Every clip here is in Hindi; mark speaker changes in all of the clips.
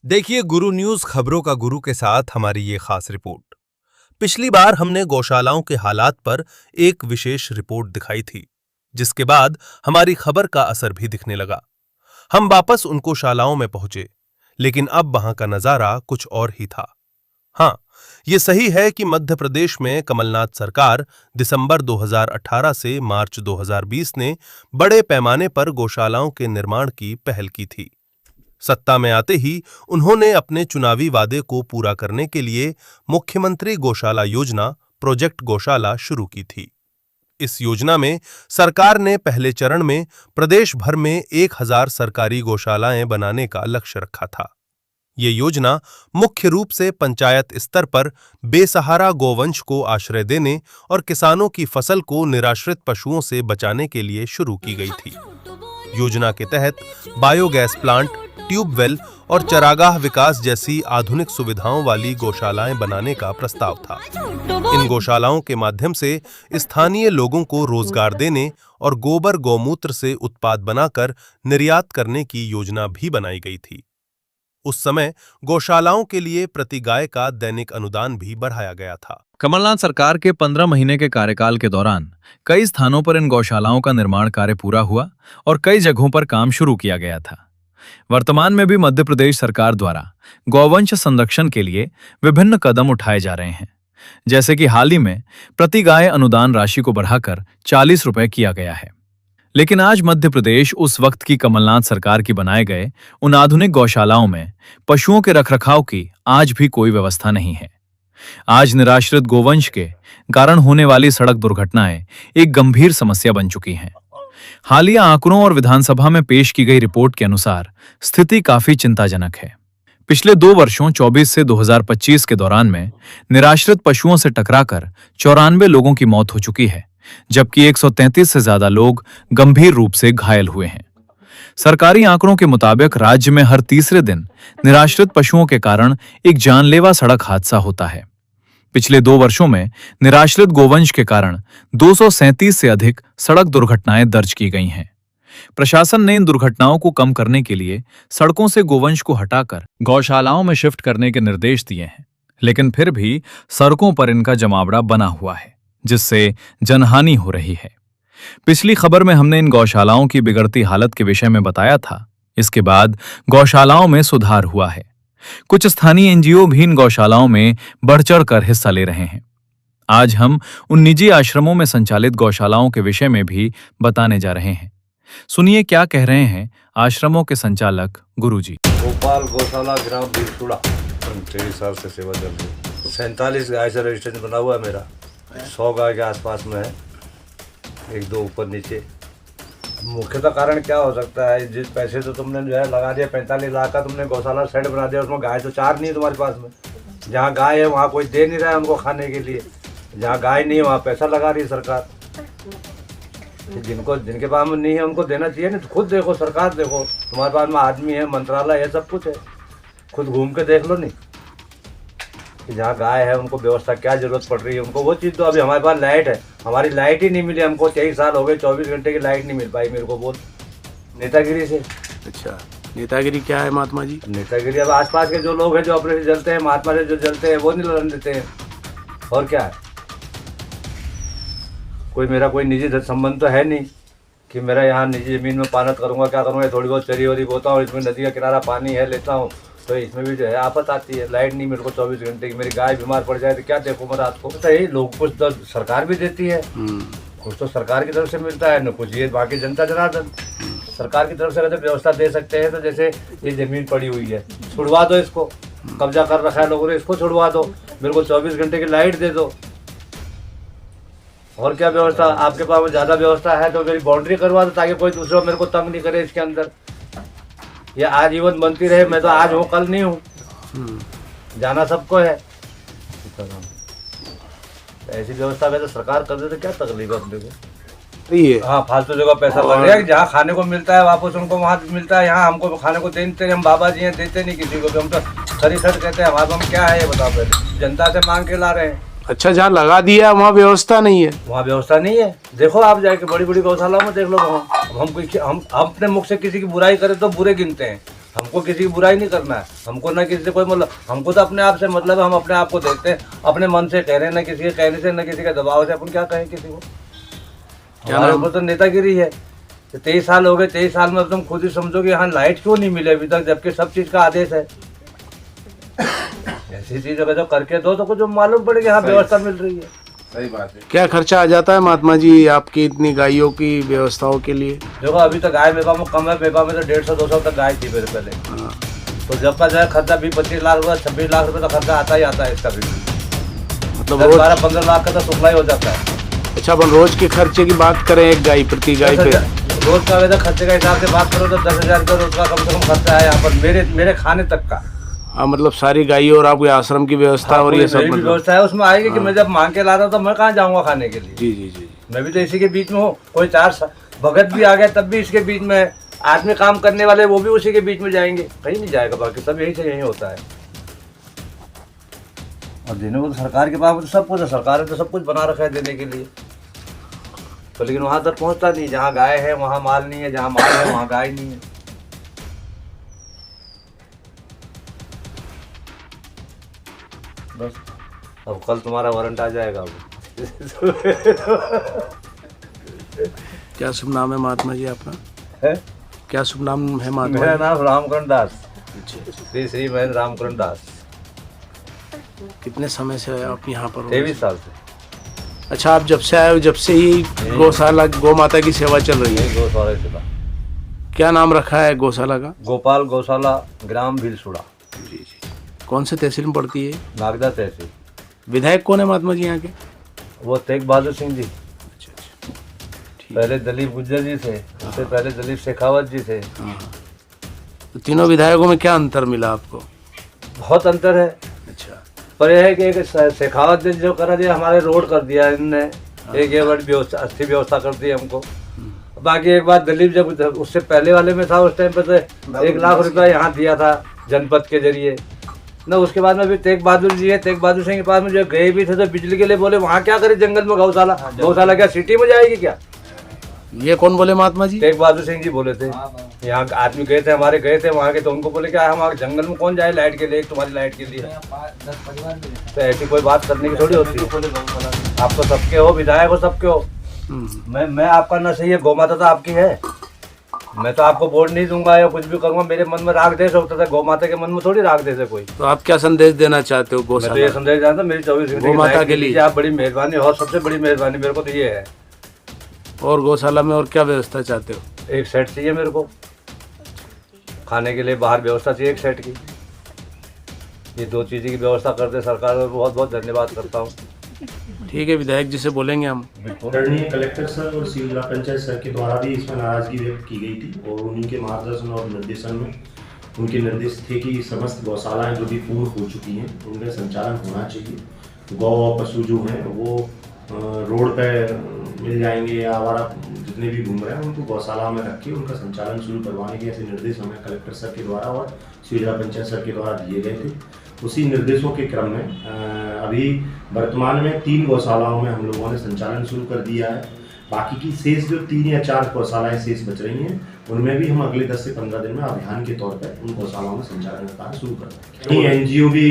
Speaker 1: देखिए, गुरु न्यूज खबरों का गुरु के साथ हमारी ये खास रिपोर्ट। पिछली बार हमने गौशालाओं के हालात पर एक विशेष रिपोर्ट दिखाई थी, जिसके बाद हमारी खबर का असर भी दिखने लगा। हम वापस उन गौशालाओं में पहुंचे, लेकिन अब वहां का नजारा कुछ और ही था। हां, ये सही है कि मध्य प्रदेश में कमलनाथ सरकार दिसंबर 2018 से मार्च 2020 ने बड़े पैमाने पर गौशालाओं के निर्माण की पहल की थी। सत्ता में आते ही उन्होंने अपने चुनावी वादे को पूरा करने के लिए मुख्यमंत्री गौशाला योजना प्रोजेक्ट गौशाला शुरू की थी। इस योजना में सरकार ने पहले चरण में प्रदेश भर में 1000 सरकारी गौशालाएं बनाने का लक्ष्य रखा था। ये योजना मुख्य रूप से पंचायत स्तर पर बेसहारा गौवंश को आश्रय देने और किसानों की फसल को निराश्रित पशुओं से बचाने के लिए शुरू की गई थी। योजना के तहत बायोगैस प्लांट, ट्यूबवेल और चरागाह विकास जैसी आधुनिक सुविधाओं वाली गौशालाएं बनाने का प्रस्ताव था। इन गौशालाओं के माध्यम से स्थानीय लोगों को रोजगार देने और गोबर गौमूत्र से उत्पाद बनाकर निर्यात करने की योजना भी बनाई गई थी। उस समय गौशालाओं के लिए प्रति गाय का दैनिक अनुदान भी बढ़ाया गया था।
Speaker 2: कमलनाथ सरकार के 15 महीने के कार्यकाल के दौरान कई स्थानों पर इन गौशालाओं का निर्माण कार्य पूरा हुआ और कई जगहों पर काम शुरू किया गया था। वर्तमान में भी मध्य प्रदेश सरकार द्वारा गौवंश संरक्षण के लिए विभिन्न कदम उठाए जा रहे हैं, जैसे कि हाल ही में प्रति गाय अनुदान राशि को बढ़ाकर 40 रुपए किया गया है। लेकिन आज मध्य प्रदेश उस वक्त की कमलनाथ सरकार की बनाए गए उन आधुनिक गौशालाओं में पशुओं के रखरखाव की आज भी कोई व्यवस्था नहीं है। आज निराश्रित गोवंश के कारण होने वाली सड़क दुर्घटनाएं एक गंभीर समस्या बन चुकी हैं। हालिया आंकड़ों और विधानसभा में पेश की गई रिपोर्ट के अनुसार स्थिति काफी चिंताजनक है। पिछले 2 वर्षों 24 से 2025 के दौरान में निराश्रित पशुओं से टकराकर 94 लोगों की मौत हो चुकी है, जबकि 133 से ज्यादा लोग गंभीर रूप से घायल हुए हैं। सरकारी आंकड़ों के मुताबिक राज्य में हर तीसरे दिन निराश्रित पशुओं के कारण एक जानलेवा सड़क हादसा होता है। पिछले 2 वर्षों में निराश्रित गोवंश के कारण 237 से अधिक सड़क दुर्घटनाएं दर्ज की गई हैं। प्रशासन ने इन दुर्घटनाओं को कम करने के लिए सड़कों से गोवंश को हटाकर गौशालाओं में शिफ्ट करने के निर्देश दिए हैं, लेकिन फिर भी सड़कों पर इनका जमावड़ा बना हुआ है, जिससे जनहानि हो रही है। पिछली खबर में हमने इन गौशालाओं की बिगड़ती हालत के विषय में बताया था। इसके बाद गौशालाओं में सुधार हुआ है। कुछ स्थानीय एनजीओ भी इन गौशालाओं में बढ़-चढ़ कर हिस्सा ले रहे हैं। आज हम उन निजी आश्रमों में संचालित गौशालाओं के विषय में भी बताने जा रहे हैं। सुनिए क्या कह रहे हैं आश्रमों के संचालक गुरुजी।
Speaker 3: गोपाल गौशाला ग्राम बीरपुरा 23 साल से सेवा चल रही है। 47 गाय से रजिस्ट्रेशन बना हुआ है मेरा। 100 गाय के आसपास में है, 1-2 ऊपर नीचे। मुख्यतः कारण क्या हो सकता है, जिस पैसे तो तुमने जो है लगा दिया 45 लाख का, तुमने गौशाला सेट बना दिया, उसमें गाय तो 4 नहीं है तुम्हारे पास में। जहाँ गाय है वहाँ कोई दे नहीं रहा है उनको खाने के लिए, जहाँ गाय नहीं है वहाँ पैसा लगा रही है सरकार। जिनके पास में नहीं है उनको देना चाहिए ना। तो खुद देखो, सरकार देखो, तुम्हारे पास में आदमी है, मंत्रालय है, सब कुछ है, खुद घूम के देख लो नहीं कि जहाँ गाय है उनको व्यवस्था क्या जरूरत पड़ रही है उनको, वो चीज़। तो अभी हमारे पास लाइट है, हमारी लाइट ही नहीं मिली हमको। 23 साल हो गए, 24 घंटे की लाइट नहीं मिल पाई मेरे को। बोल नेतागिरी से।
Speaker 4: अच्छा, नेतागिरी क्या है महात्मा जी?
Speaker 3: नेतागिरी अब आसपास के जो लोग हैं जो अपने से जलते हैं, महात्मा से जो जलते हैं वो नहीं लड़ने देते हैं। और क्या है, मेरा कोई निजी संबंध तो है नहीं कि मेरा यहाँ निजी ज़मीन में पानत करूँगा, क्या करूँगा। थोड़ी बहुत चरी वरी बोता हूँ, इसमें नदी का किनारा पानी है लेता हूँ, तो इसमें भी जो है आफत आती है। लाइट नहीं मेरे को 24 घंटे की। मेरी गाय बीमार पड़ जाए तो क्या देखूँ मैं रात को। तो यही लोग, कुछ तो सरकार भी देती है, कुछ तो सरकार की तरफ से मिलता है, न कुछ ये बाकी जनता जनार्दन। सरकार की तरफ से अगर व्यवस्था दे सकते हैं तो जैसे ये ज़मीन पड़ी हुई है, छुड़वा दो इसको, कब्जा कर रखा है लोगों ने, इसको छुड़वा दो, मेरे को 24 घंटे की लाइट दे दो। और क्या व्यवस्था आपके पास में ज़्यादा व्यवस्था है तो मेरी बाउंड्री करवा दो, ताकि कोई दूसरा मेरे को तंग नहीं करे इसके अंदर। ये आजीवन बनती रहे। मैं तो आज हूँ कल नहीं हूँ, जाना सबको है। ऐसी व्यवस्था में तो सरकार कर दे तो क्या तकलीफ है अपने को। हाँ, फालतू जगह पैसा लग रहा है। जहाँ खाने को मिलता है वापस उनको वहाँ मिलता है, यहाँ हमको खाने को देते। हम बाबा जी हैं, देते नहीं किसी को। हम तो खरी खट कहते हैं। हमारे पास क्या है ये बताओ पहले। जनता से मांग के ला रहे हैं।
Speaker 4: अच्छा, जहाँ लगा दिया वहाँ व्यवस्था नहीं है?
Speaker 3: वहाँ व्यवस्था नहीं है। देखो आप जाके बड़ी बड़ी गौशाला में देख लो। हम अपने मुख से किसी की बुराई करें तो बुरे गिनते हैं, हमको किसी की बुराई नहीं करना है, हमको ना किसी से कोई मतलब, हमको तो अपने आप से मतलब है। हम अपने आप को देखते हैं, अपने मन से कह रहे हैं, ना किसी के कहने से, ना किसी के दबाव से। अपन क्या कहें किसी को? हमारे ऊपर तो नेतागिरी है। 23 साल हो गए, 23 साल में तुम खुद ही समझो कि यहाँ लाइट क्यों नहीं मिले अभी तक, जबकि सब चीज़ का आदेश है। ऐसी चीज़ अगर जो करके दो तो कुछ मालूम पड़ेगा यहाँ व्यवस्था मिल रही है।
Speaker 4: सही बात है। क्या खर्चा आ जाता है महात्मा जी आपकी इतनी गायों की व्यवस्थाओं के लिए?
Speaker 3: देखो अभी तो गाय मेरे पास में कम है, मेरे पास में तो 150-200 तक गाय थी मेरे पहले।
Speaker 4: हाँ।
Speaker 3: तो जब का जो है खर्चा 20-25 लाख रुपये, 26 लाख रुपये तो खर्चा आता ही आता है इसका भी।
Speaker 4: मतलब रोज
Speaker 3: 12-15 लाख का तो सुखला ही हो जाता है।
Speaker 4: अच्छा, अपन रोज के खर्चे की बात करें एक गाय प्रति गाय पे,
Speaker 3: रोज का वैसे खर्चे का हिसाब से बात करो तो 10,000 रुपये रोज का कम से कम खर्चा है यहाँ पर मेरे खाने तक का।
Speaker 4: हाँ, मतलब सारी गायों और आपके आश्रम की व्यवस्था और ये सब
Speaker 3: मेरी भी
Speaker 4: मतलब।
Speaker 3: व्यवस्था है उसमें आएगी कि मैं जब मांग के ला रहा हूँ तो मैं कहाँ जाऊँगा खाने के लिए?
Speaker 4: जी जी जी।
Speaker 3: मैं भी तो इसी के बीच में हूँ। कोई 4 भगत भी आ गया तब भी इसके बीच में, आदमी काम करने वाले वो भी उसी के बीच में जाएंगे, कहीं नहीं जाएगा। बाकी सब यही से यही होता है। और देने को तो सरकार के पास तो सब कुछ है, सरकार ने तो सब कुछ बना रखा है देने के लिए, तो लेकिन वहाँ तक पहुँचता नहीं। जहाँ गाय है वहाँ माल नहीं है, जहाँ माल है वहाँ गाय नहीं है। बस अब कल तुम्हारा वारंट आ जाएगा।
Speaker 4: क्या शुभ नाम है महात्मा जी आपका?
Speaker 3: है?
Speaker 4: क्या शुभ नाम है महात्मा
Speaker 3: मेरा
Speaker 4: जी?
Speaker 3: नाम रामकरण दास,
Speaker 4: अच्छा,
Speaker 3: श्री महेंद्र रामकरण दास।
Speaker 4: कितने समय से आप यहाँ पर हो?
Speaker 3: 23 साल से।
Speaker 4: अच्छा, आप जब से आए हो जब से ही गौशाला गौ माता की सेवा चल रही है?
Speaker 3: गौशाला से
Speaker 4: क्या नाम रखा है गौशाला का?
Speaker 3: गोपाल गौशाला, ग्राम भीलसुड़ा,
Speaker 4: जी जी। कौन से तहसील में पड़ती है?
Speaker 3: नागदा तहसील।
Speaker 4: विधायक कौन है महात्मा जी यहाँ के?
Speaker 3: वो तेग बहादुर सिंह जी।
Speaker 4: अच्छा अच्छा, ठीक।
Speaker 3: पहले दलीप गुज्जर जी थे, उससे पहले दलीप शेखावत जी थे।
Speaker 4: हाँ, तो तीनों विधायकों में क्या अंतर मिला आपको?
Speaker 3: बहुत अंतर है।
Speaker 4: अच्छा।
Speaker 3: पर यह है कि एक शेखावत जी जो करा दिया, हमारे रोड कर दिया इनने, एक ये बड़ी व्यवस्था, अच्छी व्यवस्था कर दी हमको। बाकी एक बात, दलीप जब उससे पहले वाले में था उस टाइम पे तो 1 लाख रुपया यहाँ दिया था जनपद के जरिए ना। उसके बाद में भी तेग बहादुर जी है, तेग बहादुर सिंह के पास में जो गए भी थे तो बिजली के लिए बोले वहाँ क्या करे जंगल में गौशाला, गौशाला क्या सिटी में जाएगी क्या?
Speaker 4: ये कौन बोले महात्मा जी?
Speaker 3: तेग बहादुर सिंह जी बोले थे। यहाँ आदमी गए थे, हमारे गए थे वहाँ के, तो उनको बोले क्या हम जंगल में कौन जाए लाइट के लिए, तुम्हारी लाइट के लिए। तो ऐसी कोई बात करने की थोड़ी होती है। आप तो सबके हो, विधायक हो, सबके हो। मैं आपका ना सही है, गौ माता तो आपकी है। मैं तो आपको वोट नहीं दूंगा या कुछ भी करूंगा, मेरे मन में राग देश होता था, गौ माता के मन में थोड़ी राग देश है कोई।
Speaker 4: तो आप क्या संदेश देना चाहते हो
Speaker 3: मैं तो ये
Speaker 4: गौशाला?
Speaker 3: संदेश जानता हूं, मेरी 24 घंटे
Speaker 4: गौ
Speaker 3: की
Speaker 4: माता
Speaker 3: लाइफ
Speaker 4: के लिए
Speaker 3: आप बड़ी मेहरबानी, और सबसे बड़ी मेहरबानी मेरे को तो ये है।
Speaker 4: और गौशाला में और क्या व्यवस्था चाहते हो?
Speaker 3: एक सेट चाहिए मेरे को, खाने के लिए बाहर व्यवस्था चाहिए एक सेट की। ये 2 चीज़ों की व्यवस्था करते सरकार को बहुत बहुत धन्यवाद करता हूँ।
Speaker 4: ठीक है, विधायक जी से बोलेंगे हम।
Speaker 5: आदरणीय कलेक्टर सर और सी जिला पंचायत सर के द्वारा भी इसमें नाराजगी व्यक्त की गई थी और उन्हीं के मार्गदर्शन और निर्देशन में उनके निर्देश थे कि समस्त गौशालाएं जो भी पूर्ण हो चुकी हैं उनका संचालन होना चाहिए। गौ और पशु जो हैं वो रोड पे मिल जाएंगे या आवारा जितने भी घूम रहे हैं उनको गौशाला में रख के उनका संचालन शुरू करवाने के ऐसे निर्देश हमें कलेक्टर सर के द्वारा और सी जिला पंचायत सर के द्वारा दिए गए थे। उसी निर्देशों के क्रम में अभी वर्तमान में 3 गौशालाओं में हम लोगों ने संचालन शुरू कर दिया है। बाकी की शेष जो 3 या 4 गौशालाएं शेष बच रही हैं उनमें भी हम अगले 10 से 15 दिन में अभियान के तौर पर उन गौशालाओं में संचालन का कार्य शुरू कर देंगे। एनजीओ भी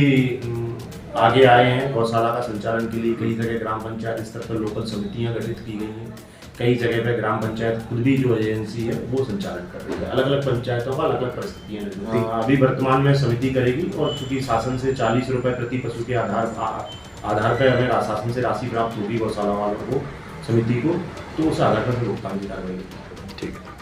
Speaker 5: आगे आए हैं गौशाला का संचालन के लिए। कई जगह ग्राम पंचायत स्तर पर लोकल समितियां गठित की गई हैं, कई जगह पर ग्राम पंचायत खुद भी जो एजेंसी है वो संचालन कर रही है। अलग अलग पंचायतों का अलग अलग परिस्थितियाँ अभी वर्तमान में समिति करेगी और चूंकि शासन से 40 रुपये प्रति पशु के आधार पर हमें शासन से राशि प्राप्त होगी गौशाला वालों को, समिति को, तो उस आधार पर भुगतान की कार्रवाई।
Speaker 4: ठीक है।